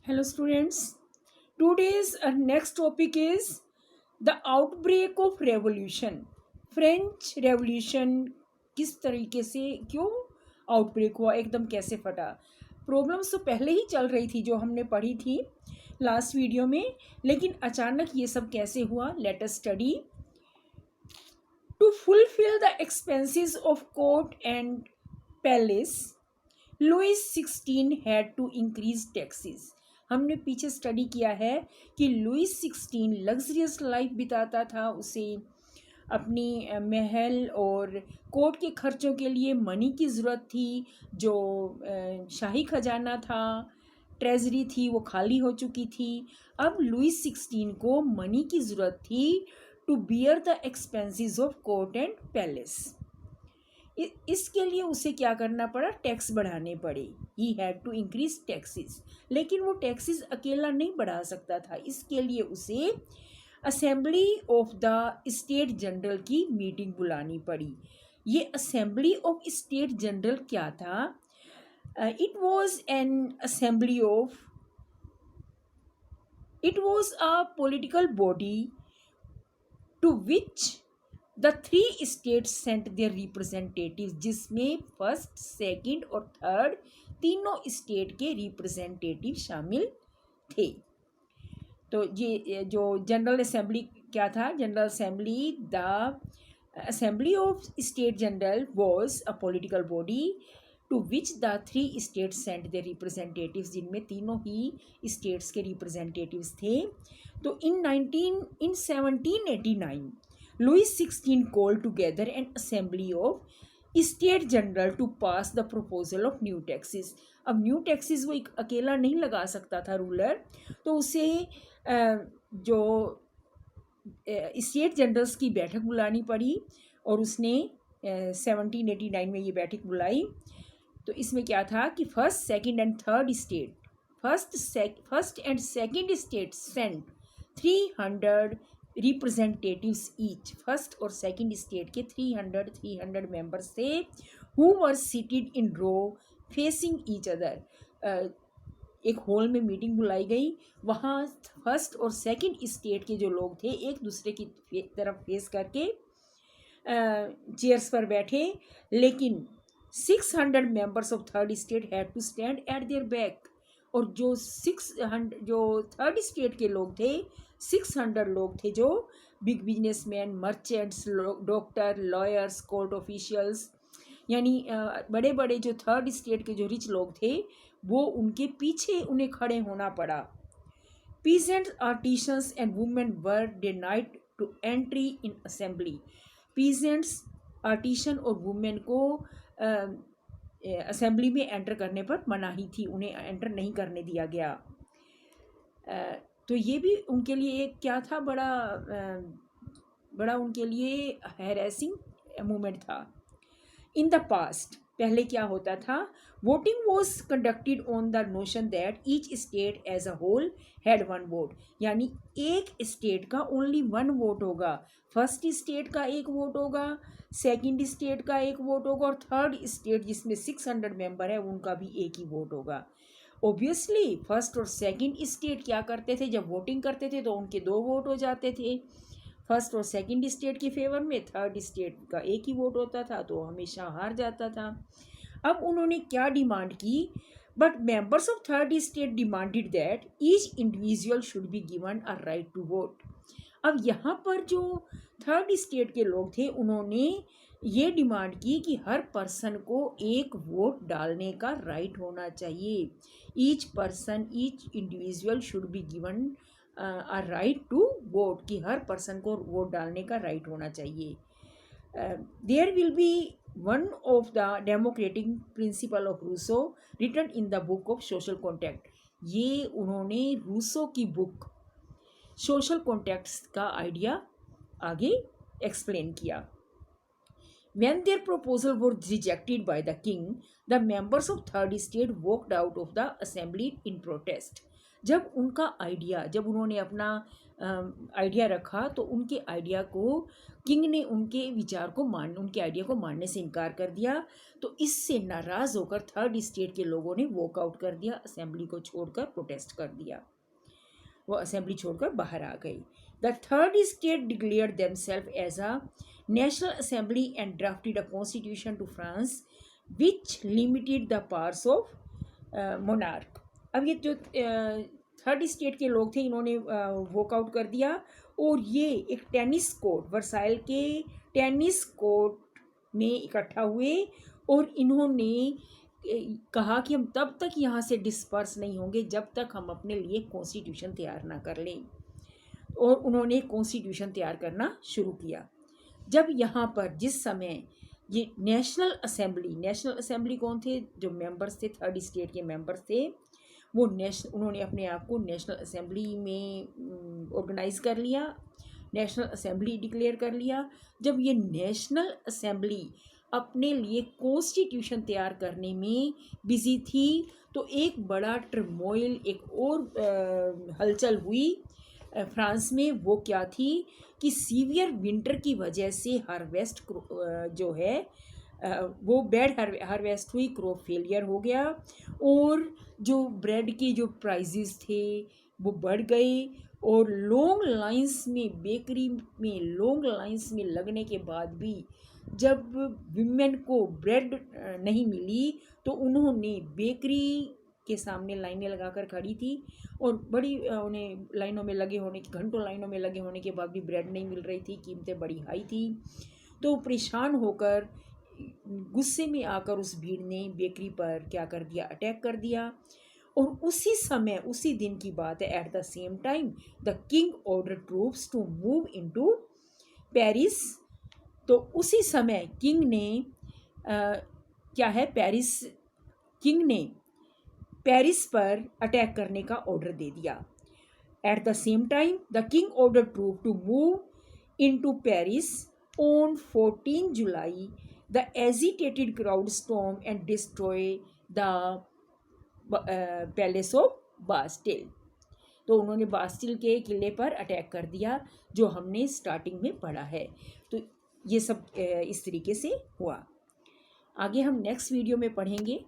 Hello, students. Today's next topic is the outbreak of revolution. French revolution किस तरीके से क्यों आउटब्रेक हुआ, एकदम कैसे फटा। प्रॉब्लम्स तो पहले ही चल रही थी जो हमने पढ़ी थी लास्ट वीडियो में, लेकिन अचानक ये सब कैसे हुआ। Let us study. To fulfil the expenses of court and palace, Louis 16 had to increase taxes. हमने पीछे स्टडी किया है कि लुइस 16 लग्जरियस लाइफ बिताता था, उसे अपनी महल और कोर्ट के खर्चों के लिए मनी की ज़रूरत थी। जो शाही खजाना था, ट्रेजरी थी, वो खाली हो चुकी थी। अब लुइस 16 को मनी की ज़रूरत थी to bear the expenses of court and palace. इसके लिए उसे क्या करना पड़ा, टैक्स बढ़ाने पड़े। He had to increase taxes. लेकिन वो टैक्सेस अकेला नहीं बढ़ा सकता था, इसके लिए उसे assembly of the state general की मीटिंग बुलानी पड़ी। ये असेंबली ऑफ स्टेट जनरल क्या था? It was an assembly of it was a political body to which the three states sent their representative, जिसमें फर्स्ट, सेकंड और थर्ड तीनों state के रिप्रेजेंटेटिव शामिल थे। तो ये जो जनरल असेंबली क्या था, general assembly, the assembly of state general was a political body to which the three states sent their representatives, जिनमें तीनों ही स्टेट्स के रिप्रेजेंटेटिव्स थे। तो in 1789 Louis XVI called together an assembly of state general to pass the proposal of new taxes. अब new taxes वो एक अकेला नहीं लगा सकता था रूलर, तो उसे जो स्टेट जनरल्स की बैठक बुलानी पड़ी और उसने 1789 में ये बैठक बुलाई। तो इसमें क्या था कि first and second state sent 300 representatives each. First और सेकंड स्टेट के 300 मेंबर्स थे, who were seated in row facing each other. एक हॉल में मीटिंग बुलाई गई, वहाँ फर्स्ट और सेकंड स्टेट के जो लोग थे एक दूसरे की तरफ फेस करके चेयर्स पर बैठे, लेकिन 600 members of third state had to stand at their back. और जो थर्ड स्टेट के लोग थे, 600 लोग थे जो big businessman, merchants, doctor, lawyers, court officials, यानी बड़े बड़े जो थर्ड स्टेट के जो रिच लोग थे वो उनके पीछे उन्हें खड़े होना पड़ा। Peasants, artisans and women were denied to entry in assembly. Peasants, artisan और वुमेन को असेंबली में एंटर करने पर मनाही थी, उन्हें एंटर नहीं करने दिया गया। तो ये भी उनके लिए एक क्या था, बड़ा उनके लिए हैरेसिंग मूवमेंट था। इन द पास्ट, पहले क्या होता था, voting was conducted on the notion that each state as a whole had one vote. यानी एक स्टेट का ओनली वन वोट होगा, फर्स्ट स्टेट का एक वोट होगा, सेकंड स्टेट का एक वोट होगा और थर्ड स्टेट जिसमें 600 मेंबर है उनका भी एक ही वोट होगा। ऑब्वियसली फर्स्ट और सेकंड स्टेट क्या करते थे, जब वोटिंग करते थे तो उनके दो वोट हो जाते थे, फर्स्ट और सेकंड स्टेट की फेवर में। थर्ड स्टेट का एक ही वोट होता था तो हमेशा हार जाता था। अब उन्होंने क्या डिमांड की, but members of third state demanded that each individual should be given a right to vote. अब यहाँ पर जो थर्ड स्टेट के लोग थे उन्होंने ये डिमांड की कि हर पर्सन को एक वोट डालने का राइट होना चाहिए। Each individual should be given a right to vote, कि हर पर्सन को वोट डालने का राइट होना चाहिए। There will be one of the democratic principle of Rousseau written in the book of social contact. ये उन्होंने रूसो की बुक सोशल कॉन्टैक्ट्स का आइडिया आगे एक्सप्लेन किया। When their proposal was rejected by the king, the members of third state walked out of the assembly in protest. जब उन्होंने अपना idea रखा तो उनके आइडिया को किंग ने उनके आइडिया को मानने से इनकार कर दिया। तो इससे नाराज़ होकर थर्ड स्टेट के लोगों ने वॉकआउट कर दिया, असेंबली को छोड़कर प्रोटेस्ट कर दिया। वो असेंबली छोड़कर बाहर आ गई। The third state declared themselves as a national assembly and drafted a constitution to France which limited the powers of monarch. अब ये जो थर्ड स्टेट के लोग थे इन्होंने वॉकआउट कर दिया और ये एक टेनिस कोर्ट, वर्साइल के टेनिस कोर्ट में इकट्ठा हुए और इन्होंने कहा कि हम तब तक यहाँ से डिस्पर्स नहीं होंगे जब तक हम अपने लिए कॉन्स्टिट्यूशन तैयार ना कर लें। और उन्होंने कॉन्स्टिट्यूशन तैयार करना शुरू किया। जब यहाँ पर जिस समय ये नेशनल असेंबली कौन थे? जो मेंबर्स थे, थर्ड स्टेट के मेंबर्स थे, वो उन्होंने अपने आप को नेशनल असेंबली में ऑर्गेनाइज कर लिया, नेशनल असेंबली डिक्लेयर कर लिया। जब ये नेशनल असेंबली अपने लिए कॉन्स्टिट्यूशन तैयार करने में बिजी थी तो एक बड़ा टर्मोइल, एक और हलचल हुई फ्रांस में। वो क्या थी कि सीवियर विंटर की वजह से हार्वेस्ट जो है वो बैड हार्वेस्ट हुई, क्रॉप फेलियर हो गया और जो ब्रेड के जो प्राइजेस थे वो बढ़ गए और बेकरी में लॉन्ग लाइंस में लगने के बाद भी जब विमेन को ब्रेड नहीं मिली तो उन्होंने बेकरी के सामने लाइनें लगाकर खड़ी थी और बड़ी उन्हें लाइनों में लगे होने घंटों लाइनों में लगे होने के बाद भी ब्रेड नहीं मिल रही थी, कीमतें बड़ी हाई थी। तो परेशान होकर, गुस्से में आकर उस भीड़ ने बेकरी पर क्या कर दिया, अटैक कर दिया। और उसी दिन की बात है, at the same time the king order troops to move into Paris. तो उसी समय किंग ने पेरिस पर अटैक करने का ऑर्डर दे दिया। At the same time the king order troop to move into Paris on 14 July. The agitated crowd storm and destroy the palace of Bastille. तो उन्होंने बास्टिल के किले पर अटैक कर दिया, जो हमने स्टार्टिंग में पढ़ा है। तो ये सब इस तरीके से हुआ। आगे हम नेक्स्ट वीडियो में पढ़ेंगे।